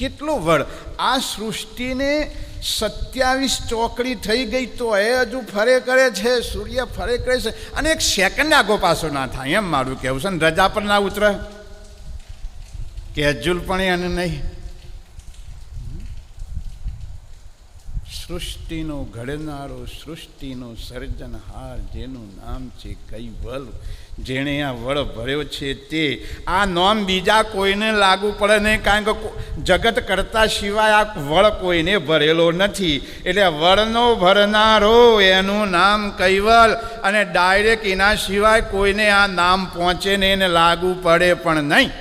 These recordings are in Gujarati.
કેટલું વળ! આ સૃષ્ટિને 27 ચોકડી થઈ ગઈ તો એ હજુ ફરે કરે છે, સૂર્ય ફરે કરે છે, અને એક સેકન્ડ આગો પાછો ના થાય એમ મારું કહેવું છે. ને રજા પર ના ઉતરે કે હજુ પણ એને નહીં. સૃષ્ટિનો ઘડનારો, સૃષ્ટિનો સર્જનહાર, જેનું નામ છે કૈવલ, જેણે આ વળ ભર્યો છે તે. આ નામ બીજા કોઈને લાગુ પડે નહીં, કારણ કે જગત કરતા સિવાય આ વળ કોઈને ભરેલો નથી. એટલે વળનો ભરનારો એનું નામ કૈવલ, અને ડાયરેક્ટ એના સિવાય કોઈને આ નામ પહોંચે નહીં, એને લાગુ પડે પણ નહીં.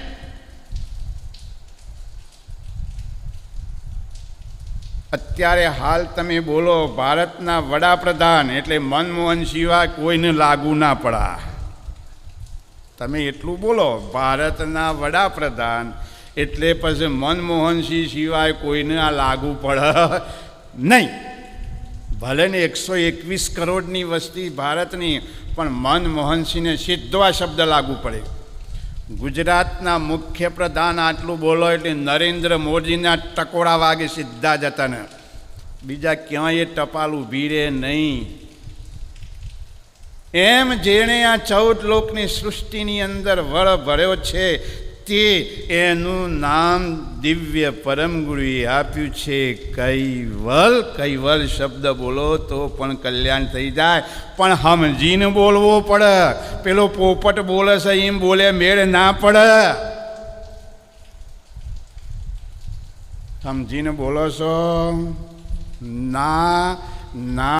અત્યારે હાલ તમે બોલો ભારતના વડાપ્રધાન એટલે મનમોહન સિવાય કોઈને લાગુ ના પડા. તમે એટલું બોલો ભારતના વડાપ્રધાન એટલે પછી મનમોહનસિંહ સિવાય કોઈને આ લાગુ પડે નહીં. ભલે ને 121 કરોડની વસ્તી ભારતની, પણ મનમોહનસિંહને સીધો આ શબ્દ લાગુ પડે. ગુજરાતના મુખ્ય પ્રધાન આટલું બોલો એટલે નરેન્દ્ર મોદીના ટકોરા વાગે સીધા જતા ને, બીજા ક્યાંય ટપાલ ઊભી રહે નહીં. એમ જેણે આ 14 લોકની સૃષ્ટિની અંદર વળ ભર્યો છે તે એનું નામ દિવ્ય પરમ ગુરુએ આપ્યું છે કૈવલ. કૈવલ શબ્દ બોલો તો પણ કલ્યાણ થઈ જાય, પણ સમજીને બોલવો પડે. પેલો પોપટ બોલે છે એમ બોલે મેળ ના પડે. સમજીને બોલો છો ના ના